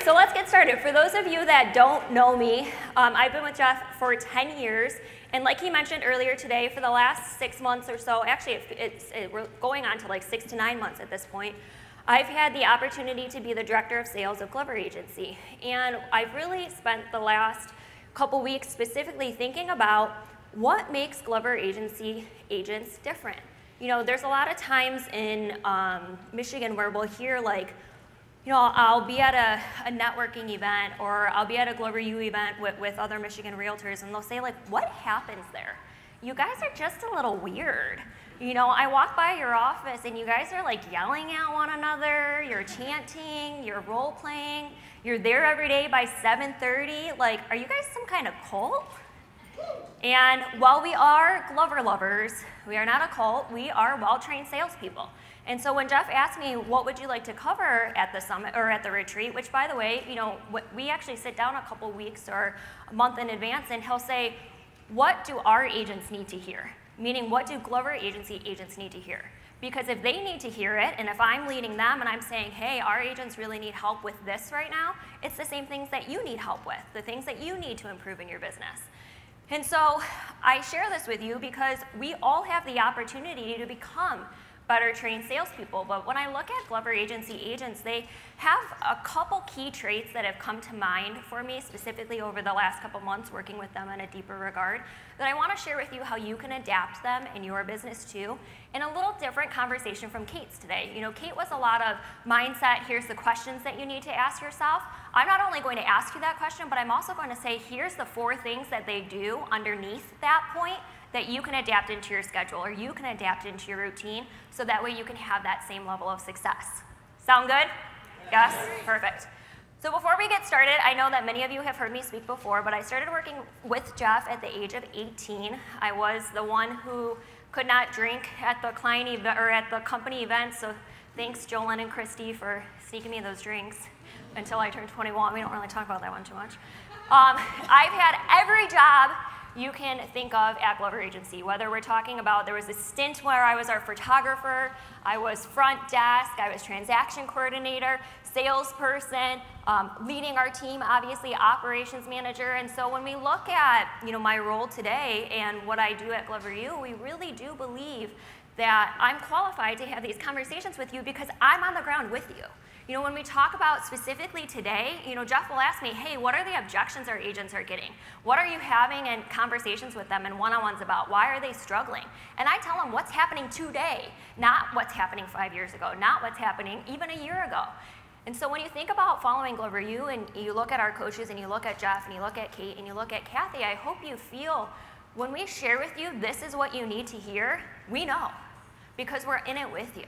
So let's get started. For those of you that don't know me, I've been with Jeff for 10 years, and like he mentioned earlier today, for the last 6 months or so, actually we're going on to like 6 to 9 months at this point, I've had the opportunity to be the director of sales of Glover Agency, and I've really spent the last couple weeks specifically thinking about what makes Glover Agency agents different. You know, there's a lot of times in Michigan where we'll hear like, you know, I'll be at a networking event or I'll be at a Glover U event with other Michigan realtors, and they'll say like, what happens there? You guys are just a little weird. You know, I walk by your office and you guys are like yelling at one another, you're chanting, you're role playing, you're there every day by 7:30. Like, are you guys some kind of cult? And while we are Glover lovers, we are not a cult, we are well-trained salespeople. And so when Jeff asked me, what would you like to cover at the summit or at the retreat, which by the way, you know, we actually sit down a couple weeks or a month in advance, and he'll say, what do our agents need to hear? Meaning, what do Glover Agency agents need to hear? Because if they need to hear it, and if I'm leading them and I'm saying, hey, our agents really need help with this right now, it's the same things that you need help with, the things that you need to improve in your business. And so I share this with you because we all have the opportunity to become better trained salespeople, but when I look at Glover Agency agents, they have a couple key traits that have come to mind for me specifically over the last couple months working with them in a deeper regard that I want to share with you how you can adapt them in your business too, in a little different conversation from Kate's today. You know, Kate was a lot of mindset, here's the questions that you need to ask yourself. I'm not only going to ask you that question, but I'm also going to say, here's the 4 things that they do underneath that point that you can adapt into your schedule or you can adapt into your routine so that way you can have that same level of success. Sound good? Yes? Perfect. So before we get started, I know that many of you have heard me speak before, but I started working with Jeff at the age of 18. I was the one who could not drink at the client event or at the company event, so thanks Jolyn and Christy for sneaking me those drinks until I turned 21. We don't really talk about that one too much. I've had every job you can think of at Glover Agency, whether we're talking about, there was a stint where I was our photographer, I was front desk, I was transaction coordinator, salesperson, leading our team, obviously operations manager. And so when we look at, you know, my role today and what I do at Glover U, we really do believe that I'm qualified to have these conversations with you because I'm on the ground with you. You know, when we talk about specifically today, you know, Jeff will ask me, hey, what are the objections our agents are getting? What are you having in conversations with them and one-on-ones about? Why are they struggling? And I tell them what's happening today, not what's happening 5 years ago, not what's happening even a year ago. And so when you think about following Glover U and you look at our coaches and you look at Jeff and you look at Kate and you look at Kathy, I hope you feel when we share with you this is what you need to hear, we know because we're in it with you.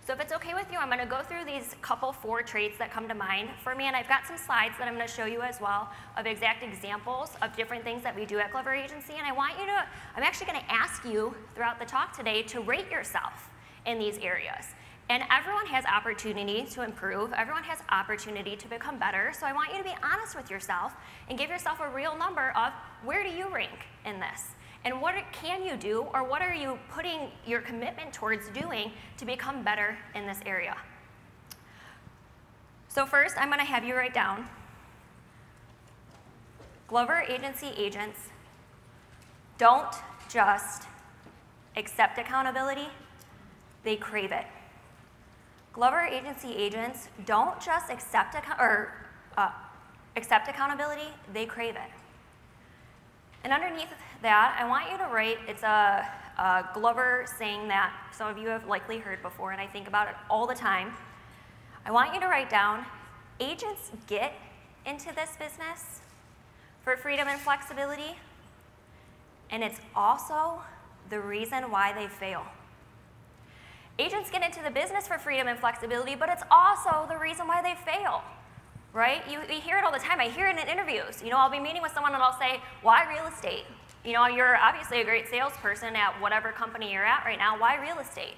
So if it's okay with you, I'm going to go through these couple 4 traits that come to mind for me, and I've got some slides that I'm going to show you as well of exact examples of different things that we do at Glover Agency, and I'm actually going to ask you throughout the talk today to rate yourself in these areas. And everyone has opportunity to improve, everyone has opportunity to become better, so I want you to be honest with yourself and give yourself a real number of where do you rank in this? And what can you do, or what are you putting your commitment towards doing to become better in this area? So first, I'm going to have you write down, Glover Agency agents don't just accept accountability, they crave it. Glover Agency agents don't just accept accountability, they crave it. And underneath that, I want you to write, it's a Glover saying that some of you have likely heard before, and I think about it all the time. I want you to write down, agents get into this business for freedom and flexibility, and it's also the reason why they fail. Agents get into the business for freedom and flexibility, but it's also the reason why they fail. Right? You hear it all the time. I hear it in interviews. You know, I'll be meeting with someone and I'll say, why real estate? You know, you're obviously a great salesperson at whatever company you're at right now. Why real estate?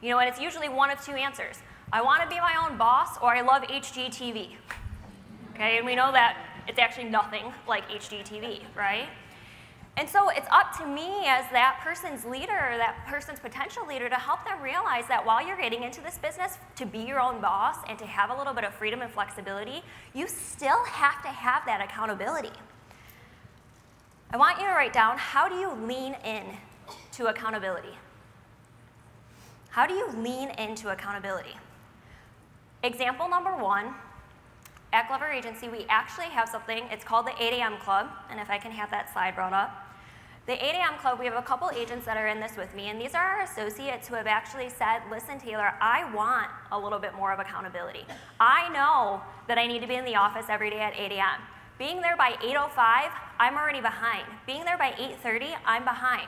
You know, and it's usually one of 2 answers. I want to be my own boss, or I love HGTV. Okay, and we know that it's actually nothing like HGTV, right? And so it's up to me as that person's leader, that person's potential leader, to help them realize that while you're getting into this business, to be your own boss and to have a little bit of freedom and flexibility, you still have to have that accountability. I want you to write down, how do you lean in to accountability? How do you lean into accountability? Example number one, at Glover Agency, we actually have something, it's called the 8 a.m. Club, and if I can have that slide brought up. The 8 a.m. Club, we have a couple agents that are in this with me, and these are our associates who have actually said, listen, Taylor, I want a little bit more of accountability. I know that I need to be in the office every day at 8 a.m. Being there by 8:05, I'm already behind. Being there by 8:30, I'm behind.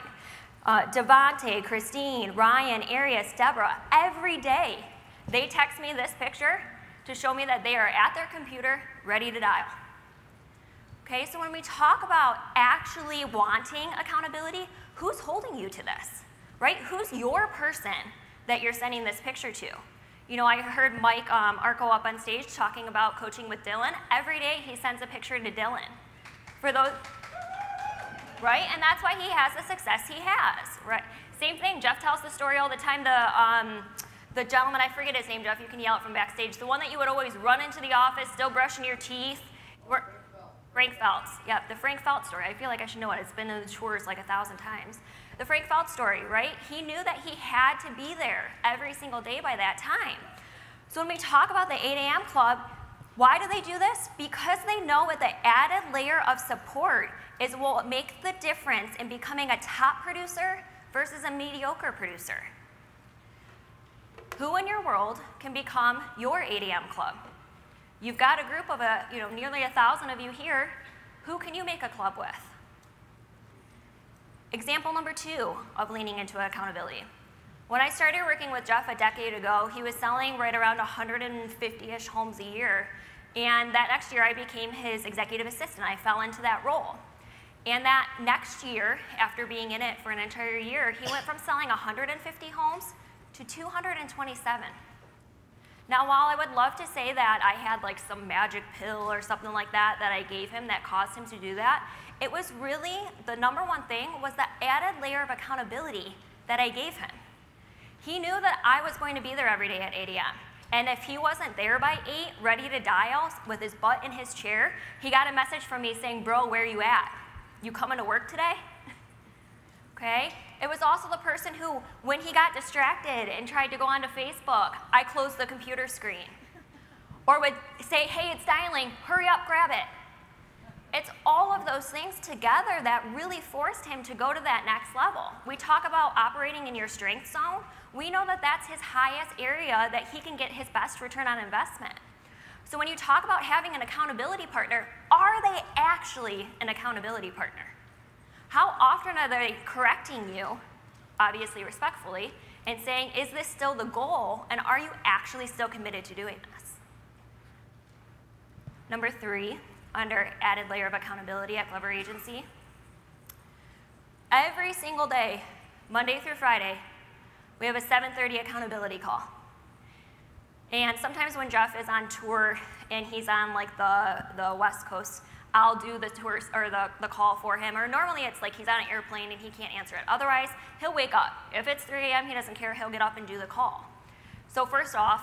Devontae, Christine, Ryan, Arias, Deborah, every day, they text me this picture to show me that they are at their computer, ready to dial. Okay, so when we talk about actually wanting accountability, who's holding you to this, right? Who's your person that you're sending this picture to? You know, I heard Mike Arco up on stage talking about coaching with Dylan. Every day he sends a picture to Dylan. For those, right? And that's why he has the success he has, right? Same thing, Jeff tells the story all the time. The gentleman, I forget his name, Jeff, you can yell it from backstage, the one that you would always run into the office, still brushing your teeth. Frank Feltz, yep, the Frank Feltz story. I feel like I should know it. It's been in the tours like 1,000 times. The Frank Feltz story, right? He knew that he had to be there every single day by that time. So when we talk about the 8 a.m. Club, why do they do this? Because they know that the added layer of support is what will make the difference in becoming a top producer versus a mediocre producer. Who in your world can become your 8 a.m. Club? You've got a group of nearly 1,000 of you here. Who can you make a club with? Example number two of leaning into accountability. When I started working with Jeff a decade ago, he was selling right around 150-ish homes a year. And that next year, I became his executive assistant. I fell into that role. And that next year, after being in it for an entire year, he went from selling 150 homes to 227. Now, while I would love to say that I had like some magic pill or something like that that I gave him that caused him to do that, it was really, the number one thing was the added layer of accountability that I gave him. He knew that I was going to be there every day at 8 a.m. And if he wasn't there by 8, ready to dial with his butt in his chair, he got a message from me saying, bro, where you at? You coming to work today? Okay? It was also the person who, when he got distracted and tried to go onto Facebook, I closed the computer screen. Or would say, hey, it's dialing, hurry up, grab it. It's all of those things together that really forced him to go to that next level. We talk about operating in your strength zone. We know that that's his highest area that he can get his best return on investment. So when you talk about having an accountability partner, are they actually an accountability partner? How often are they correcting you, obviously respectfully, and saying, is this still the goal, and are you actually still committed to doing this? Number 3, under added layer of accountability at Glover Agency, every single day, Monday through Friday, we have a 7:30 accountability call. And sometimes when Jeff is on tour and he's on like the West Coast, I'll do the tours or the call for him. Or normally it's like he's on an airplane and he can't answer it. Otherwise, he'll wake up. If it's 3 a.m., he doesn't care. He'll get up and do the call. So first off,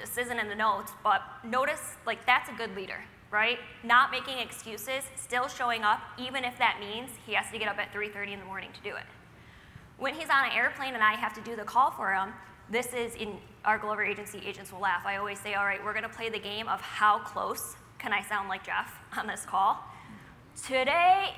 this isn't in the notes, but notice like that's a good leader, right? Not making excuses, still showing up, even if that means he has to get up at 3:30 in the morning to do it. When he's on an airplane and I have to do the call for him, this is in our Glover Agency, agents will laugh. I always say, all right, we're going to play the game of how close can I sound like Jeff on this call. Today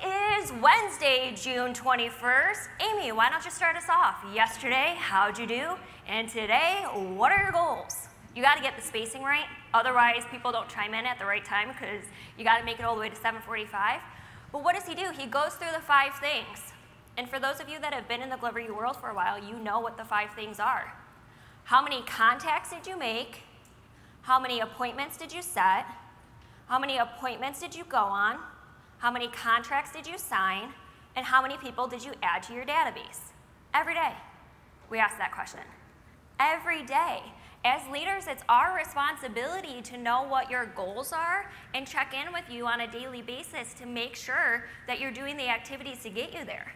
is Wednesday, June 21st. Amy, why don't you start us off? Yesterday, how'd you do? And today, what are your goals? You got to get the spacing right. Otherwise, people don't chime in at the right time because you got to make it all the way to 7:45. But what does he do? He goes through the 5 things. And for those of you that have been in the Glover U world for a while, you know what the 5 things are. How many contacts did you make? How many appointments did you set? How many appointments did you go on? How many contracts did you sign? And how many people did you add to your database? Every day, we ask that question. Every day. As leaders, it's our responsibility to know what your goals are and check in with you on a daily basis to make sure that you're doing the activities to get you there,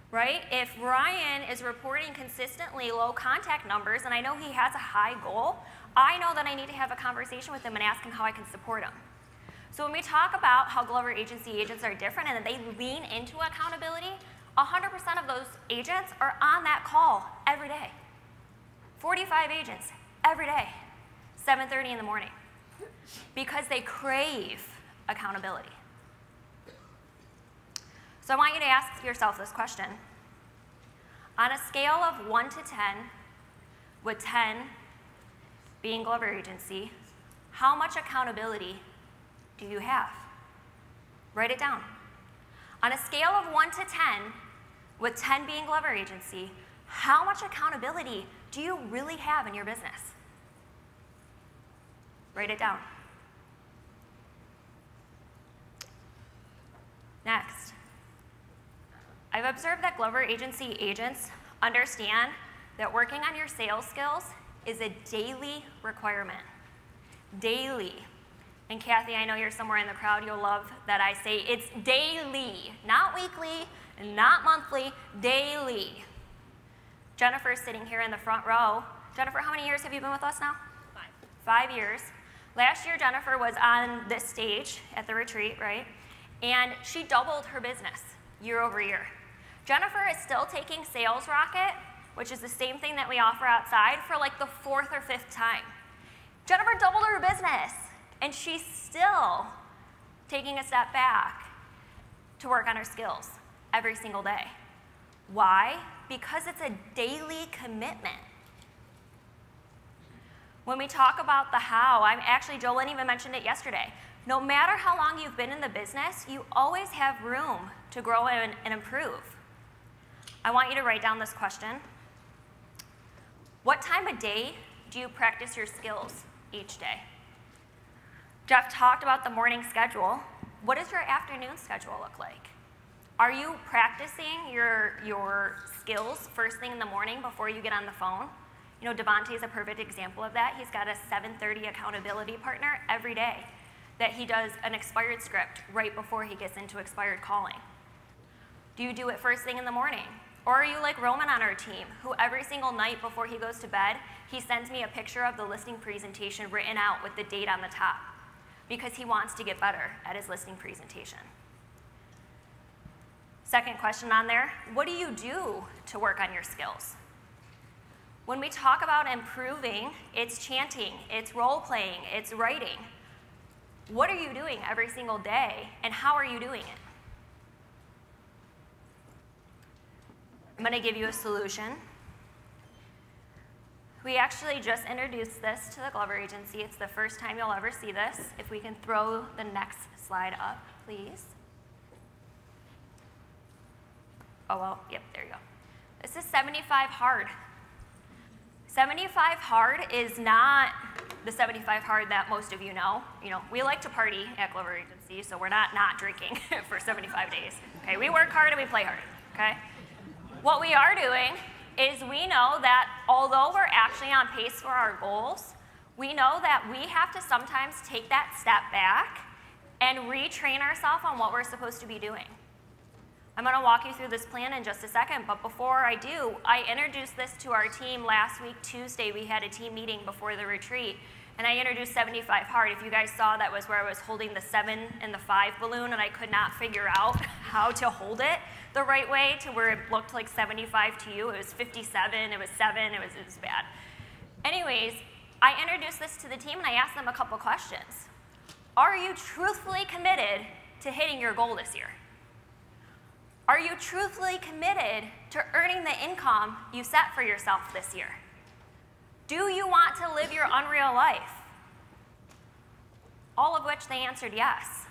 right? If Ryan is reporting consistently low contact numbers and I know he has a high goal, I know that I need to have a conversation with him and ask him how I can support him. So when we talk about how Glover agency agents are different and that they lean into accountability, 100% of those agents are on that call every day. 45 agents every day, 7:30 in the morning, because they crave accountability. So I want you to ask yourself this question. On a scale of 1 to 10, with 10 being Glover agency, how much accountability do you have? Write it down. On a scale of 1 to 10, with 10 being Glover agency, how much accountability do you really have in your business? Write it down. Next, I've observed that Glover agency agents understand that working on your sales skills is a daily requirement. Daily. And Kathy, I know you're somewhere in the crowd, you'll love that I say it's daily, not weekly, not monthly, daily. Jennifer's sitting here in the front row. Jennifer, how many years have you been with us now? 5 years. Last year, Jennifer was on this stage at the retreat, right? And she doubled her business year over year. Jennifer is still taking Sales Rocket, which is the same thing that we offer outside, for like the 4th or 5th time. Jennifer doubled her business, and she's still taking a step back to work on her skills every single day. Why? Because it's a daily commitment. When we talk about the how, Jolene even mentioned it yesterday. No matter how long you've been in the business, you always have room to grow and improve. I want you to write down this question. What time of day do you practice your skills each day? Jeff talked about the morning schedule. What does your afternoon schedule look like? Are you practicing your skills first thing in the morning before you get on the phone? You know, Devontae is a perfect example of that. He's got a 7:30 accountability partner every day that he does an expired script right before he gets into expired calling. Do you do it first thing in the morning? Or are you like Roman on our team, who every single night before he goes to bed, he sends me a picture of the listing presentation written out with the date on the top, because he wants to get better at his listing presentation. Second question on there, what do you do to work on your skills? When we talk about improving, it's chanting, it's role-playing, it's writing. What are you doing every single day, and how are you doing it? I'm going to give you a solution. We actually just introduced this to the Glover agency. It's the first time you'll ever see this. If we can throw the next slide up, please. Oh, well, yep, there you go. This is 75 hard. 75 hard is not the 75 hard that most of you know. You know, we like to party at Glover agency, so we're not drinking for 75 days. Okay, we work hard and we play hard, okay? What we are doing is we know that although we're actually on pace for our goals, we know that we have to sometimes take that step back and retrain ourselves on what we're supposed to be doing. I'm going to walk you through this plan in just a second, but before I do, I introduced this to our team last week, Tuesday. We had a team meeting before the retreat, and I introduced 75 hard. If you guys saw, that was where I was holding the 7 and the 5 balloon, and I could not figure out how to hold it the right way to where it looked like 75 to you. It was 57, it was 7, it was bad. Anyways, I introduced this to the team, and I asked them a couple questions. Are you truthfully committed to hitting your goal this year? Are you truthfully committed to earning the income you set for yourself this year? Do you want to live your unreal life? All of which they answered yes.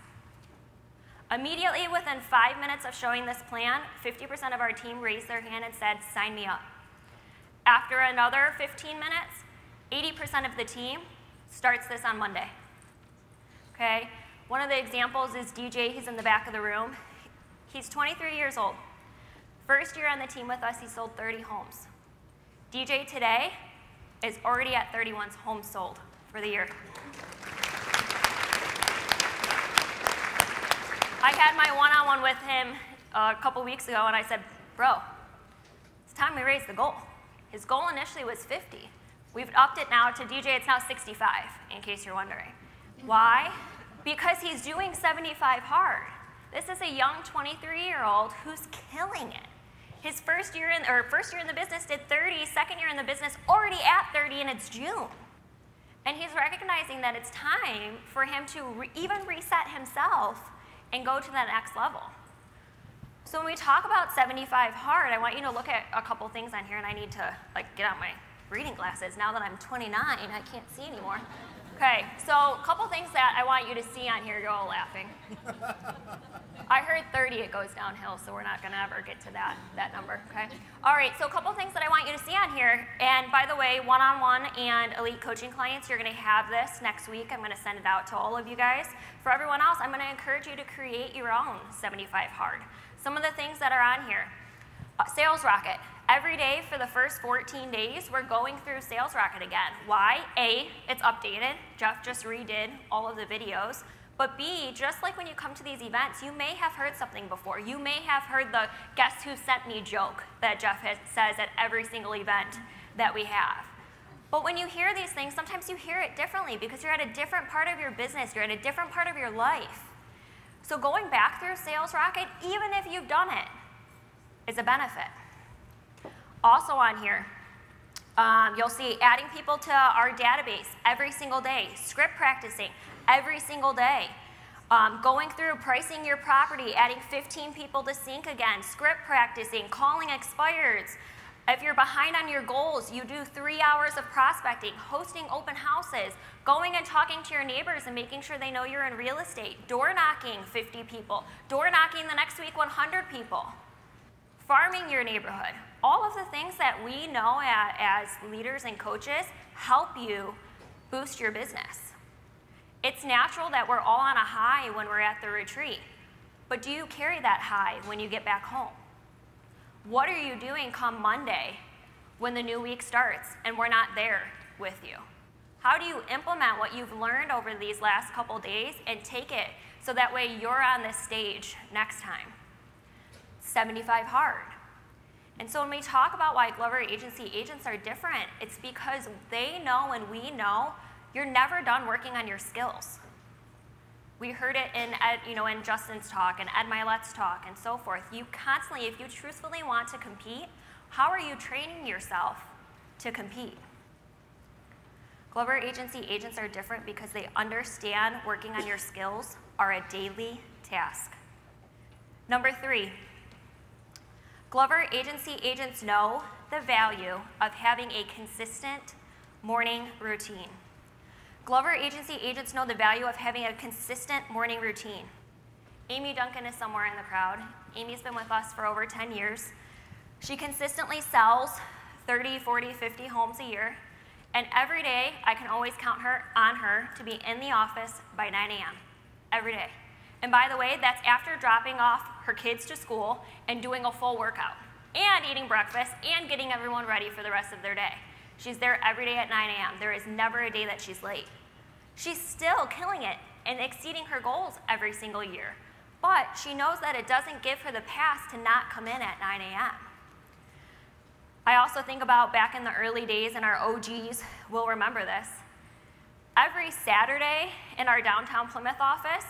Immediately within 5 minutes of showing this plan, 50% of our team raised their hand and said, sign me up. After another 15 minutes, 80% of the team starts this on Monday. Okay? One of the examples is DJ. He's in the back of the room. He's 23 years old. First year on the team with us, he sold 30 homes. DJ today is already at 31 homes sold for the year. I had my one-on-one with him a couple weeks ago, and I said, bro, it's time we raise the goal. His goal initially was 50. We've upped it now to DJ, it's now 65, in case you're wondering. Why? Because he's doing 75 hard. This is a young 23-year-old who's killing it. His first year in the business did 30, second year in the business already at 30, and it's June. And he's recognizing that it's time for him to even reset himself and go to that next level. So when we talk about 75 hard, I want you to look at a couple things on here, and I need to get out my reading glasses. Now that I'm 29, I can't see anymore. Okay, so a couple things that I want you to see on here. You're all laughing. I heard 30, it goes downhill, so we're not going to ever get to that number, okay? All right, so a couple things that I want you to see on here. And by the way, one-on-one and elite coaching clients, you're going to have this next week. I'm going to send it out to all of you guys. For everyone else, I'm going to encourage you to create your own 75 hard. Some of the things that are on here. Sales Rocket. Every day for the first 14 days, we're going through Sales Rocket again. Why? A, it's updated. Jeff just redid all of the videos. But B, just like when you come to these events, you may have heard something before. You may have heard the guess who sent me joke that Jeff says at every single event that we have. But when you hear these things, sometimes you hear it differently because you're at a different part of your business. You're at a different part of your life. So going back through Sales Rocket, even if you've done it, is a benefit. Also on here, you'll see adding people to our database every single day, script practicing every single day, going through pricing your property, adding 15 people to sync again, script practicing, calling expireds. If you're behind on your goals, you do 3 hours of prospecting, hosting open houses, going and talking to your neighbors and making sure they know you're in real estate, door knocking 50 people, door knocking the next week 100 people, farming your neighborhood. All of the things that we know as leaders and coaches help you boost your business. It's natural that we're all on a high when we're at the retreat, but do you carry that high when you get back home? What are you doing come Monday when the new week starts and we're not there with you? How do you implement what you've learned over these last couple days and take it so that way you're on this stage next time? 75 hard. And so when we talk about why Glover Agency agents are different, it's because they know and we know you're never done working on your skills. We heard it in Justin's talk and Ed Milet's talk and so forth. You constantly, if you truthfully want to compete, how are you training yourself to compete? Glover Agency agents are different because they understand working on your skills are a daily task. Number 3, Glover Agency agents know the value of having a consistent morning routine. Glover Agency agents know the value of having a consistent morning routine. Amy Duncan is somewhere in the crowd. Amy's been with us for over 10 years. She consistently sells 30, 40, 50 homes a year. And every day, I can always count on her to be in the office by 9 a.m. every day. And by the way, that's after dropping off her kids to school and doing a full workout, and eating breakfast, and getting everyone ready for the rest of their day. She's there every day at 9 a.m. There is never a day that she's late. She's still killing it and exceeding her goals every single year. But she knows that it doesn't give her the pass to not come in at 9 a.m. I also think about back in the early days, and our OGs will remember this. Every Saturday in our downtown Plymouth office,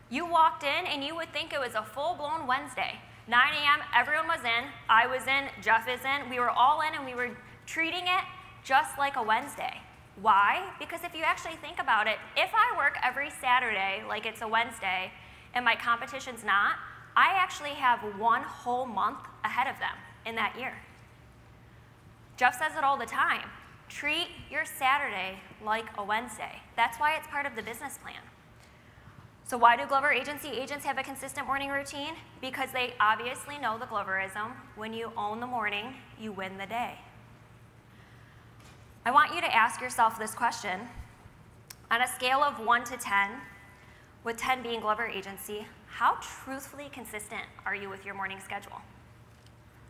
you walked in and you would think it was a full-blown Wednesday. 9 a.m., everyone was in, I was in, Jeff is in, we were all in, and we were treating it just like a Wednesday. Why? Because if you actually think about it, if I work every Saturday like it's a Wednesday and my competition's not, I actually have one whole month ahead of them in that year. Jeff says it all the time. Treat your Saturday like a Wednesday. That's why it's part of the business plan. So why do Glover Agency agents have a consistent morning routine? Because they obviously know the Gloverism. When you own the morning, you win the day. I want you to ask yourself this question. On a scale of 1 to 10, with 10 being Glover Agency, how truthfully consistent are you with your morning schedule?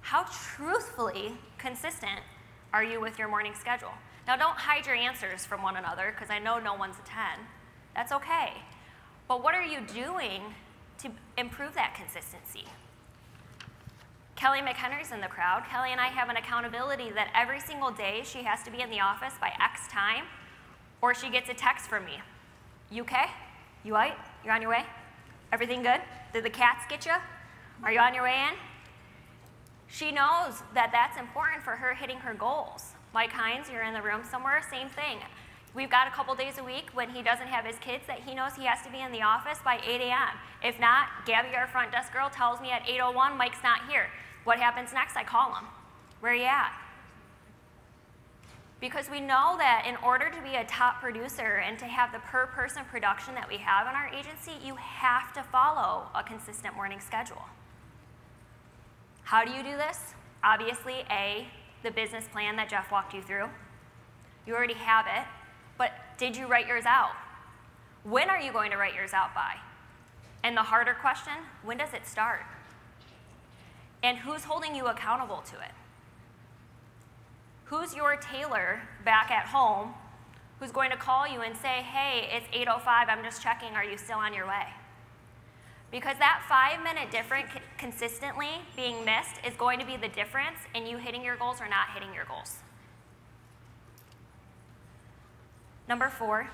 How truthfully consistent are you with your morning schedule? Now don't hide your answers from one another, because I know no one's a 10. That's okay. But what are you doing to improve that consistency? Kelly McHenry's in the crowd. Kelly and I have an accountability that every single day she has to be in the office by X time, or she gets a text from me. You okay? You all right? You're on your way? Everything good? Did the cats get you? Are you on your way in? She knows that that's important for her hitting her goals. Mike Hines, you're in the room somewhere, same thing. We've got a couple days a week when he doesn't have his kids that he knows he has to be in the office by 8 a.m. If not, Gabby, our front desk girl, tells me at 8:01, Mike's not here. What happens next? I call him. Where are you at? Because we know that in order to be a top producer and to have the per person production that we have in our agency, you have to follow a consistent morning schedule. How do you do this? Obviously, A, the business plan that Jeff walked you through. You already have it, but did you write yours out? When are you going to write yours out by? And the harder question, when does it start? And who's holding you accountable to it? Who's your tailor back at home who's going to call you and say, hey, it's 8:05, I'm just checking, are you still on your way? Because that 5-minute difference consistently being missed is going to be the difference in you hitting your goals or not hitting your goals. Number 4,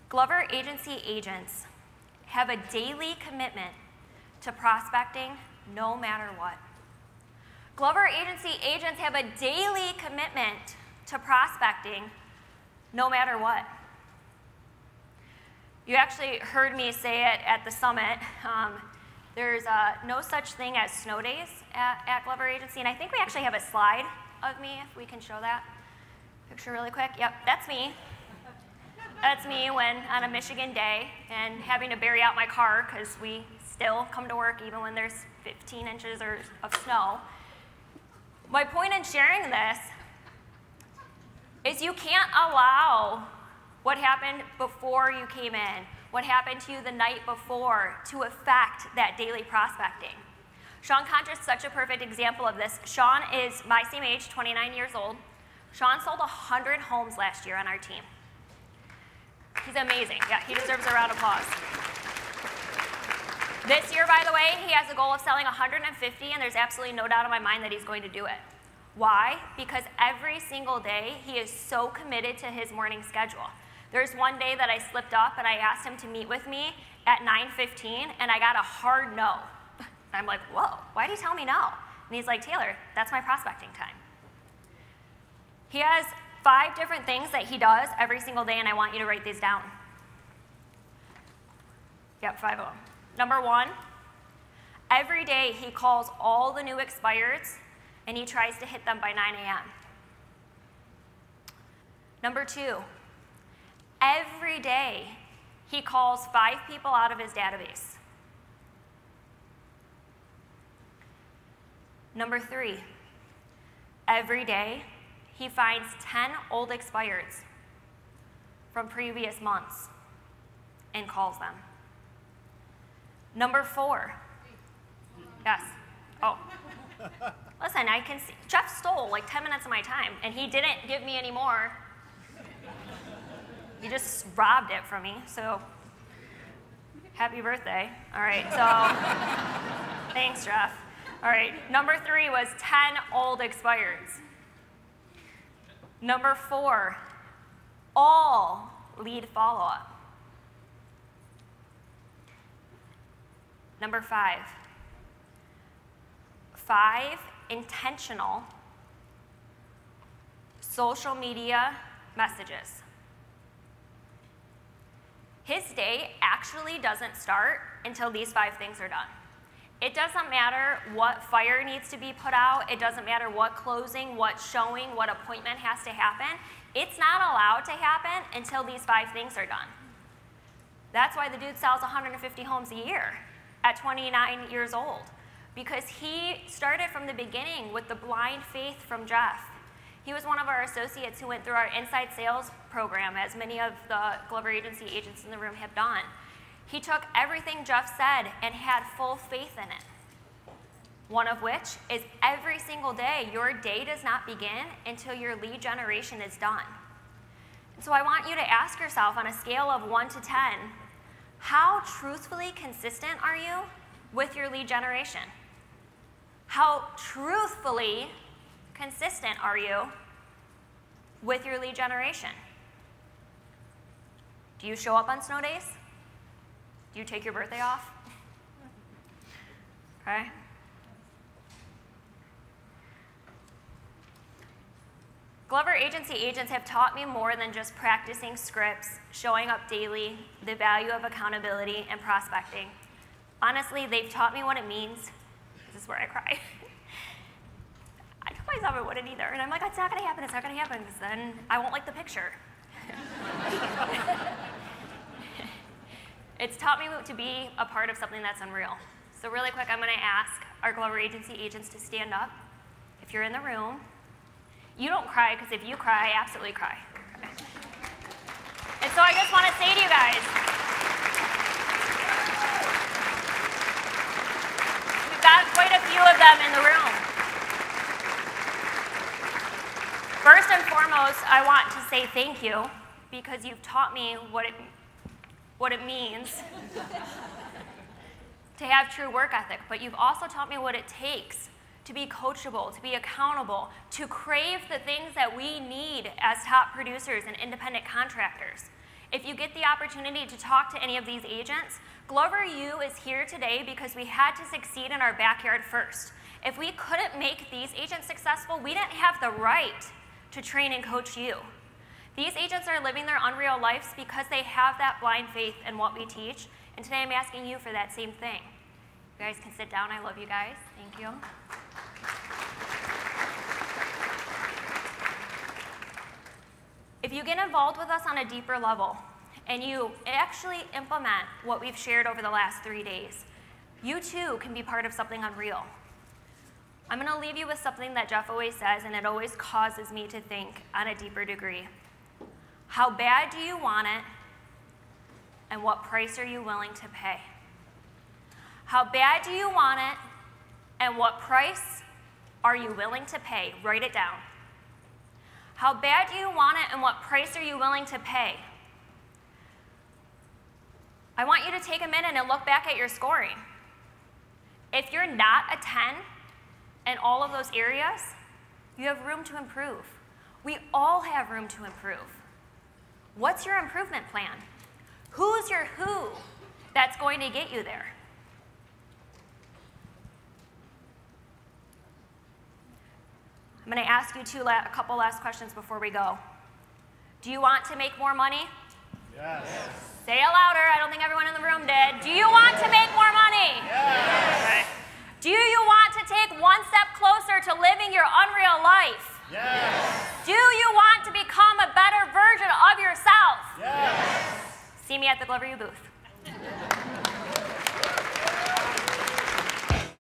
Glover agency agents have a daily commitment to prospecting no matter what. Glover agency agents have a daily commitment to prospecting no matter what. You actually heard me say it at the summit. There's no such thing as snow days at Glover agency, and I think we actually have a slide of me, if we can show that picture really quick. Yep, that's me. That's me when on a Michigan day and having to bury out my car because we still come to work even when there's 15 inches of snow. My point in sharing this is you can't allow what happened before you came in, what happened to you the night before, to affect that daily prospecting. Sean Contra is such a perfect example of this. Sean is my same age, 29 years old. Sean sold 100 homes last year on our team. He's amazing. Yeah, he deserves a round of applause. This year, by the way, he has a goal of selling 150, and there's absolutely no doubt in my mind that he's going to do it. Why? Because every single day, he is so committed to his morning schedule. There's one day that I slipped up, and I asked him to meet with me at 9:15, and I got a hard no. And I'm like, whoa, why did he tell me no? And he's like, Taylor, that's my prospecting time. He has 5 different things that he does every single day, and I want you to write these down. Yep, 5 of them. Number 1, every day he calls all the new expireds, and he tries to hit them by 9 a.m. Number 2, every day he calls 5 people out of his database. Number 3, every day he finds 10 old expireds from previous months and calls them. Number 4, yes, oh, listen, I can see, Jeff stole like 10 minutes of my time, and he didn't give me any more. He just robbed it from me, so happy birthday. All right, so thanks, Jeff. All right, number 3 was 10 old expireds. Number 4, all lead follow-up. Number 5, 5 intentional social media messages. His day actually doesn't start until these 5 things are done. It doesn't matter what fire needs to be put out. It doesn't matter what closing, what showing, what appointment has to happen. It's not allowed to happen until these 5 things are done. That's why the dude sells 150 homes a year at 29 years old, because he started from the beginning with the blind faith from Jeff. He was one of our associates who went through our inside sales program, as many of the Glover agency agents in the room have done. He took everything Jeff said and had full faith in it. One of which is every single day, your day does not begin until your lead generation is done. And so I want you to ask yourself on a scale of 1 to 10, how truthfully consistent are you with your lead generation? How truthfully consistent are you with your lead generation? Do you show up on snow days? Do you take your birthday off? Okay. Glover Agency agents have taught me more than just practicing scripts, showing up daily, the value of accountability, and prospecting. Honestly, they've taught me what it means. This is where I cry. I told myself I wouldn't either, and I'm like, it's not going to happen, because then I won't like the picture. It's taught me to be a part of something that's unreal. So really quick, I'm going to ask our Glover Agency agents to stand up. If you're in the room, you don't cry, because if you cry, I absolutely cry. Okay. And so I just want to say to you guys, we've got quite a few of them in the room. First and foremost, I want to say thank you, because you've taught me what it means to have true work ethic, but you've also taught me what it takes to be coachable, to be accountable, to crave the things that we need as top producers and independent contractors. If you get the opportunity to talk to any of these agents, Glover U is here today because we had to succeed in our backyard first. If we couldn't make these agents successful, we didn't have the right to train and coach you. These agents are living their unreal lives because they have that blind faith in what we teach, and today I'm asking you for that same thing. You guys can sit down. I love you guys. Thank you. If you get involved with us on a deeper level and you actually implement what we've shared over the last 3 days, you too can be part of something unreal. I'm going to leave you with something that Jeff always says, and it always causes me to think on a deeper degree. How bad do you want it, and what price are you willing to pay? How bad do you want it, and what price are you willing to pay? Write it down. How bad do you want it, and what price are you willing to pay? I want you to take a minute and look back at your scoring. If you're not a 10 in all of those areas, you have room to improve. We all have room to improve. What's your improvement plan? Who's your who that's going to get you there? I'm going to ask you a couple last questions before we go. Do you want to make more money? Yes. Say it louder. I don't think everyone in the room did. Do you want to make more money? Yes. Okay. Do you want to take one step closer to living your unreal life? Yes. Do you want to become a better version of yourself? Yes. See me at the Glover U booth.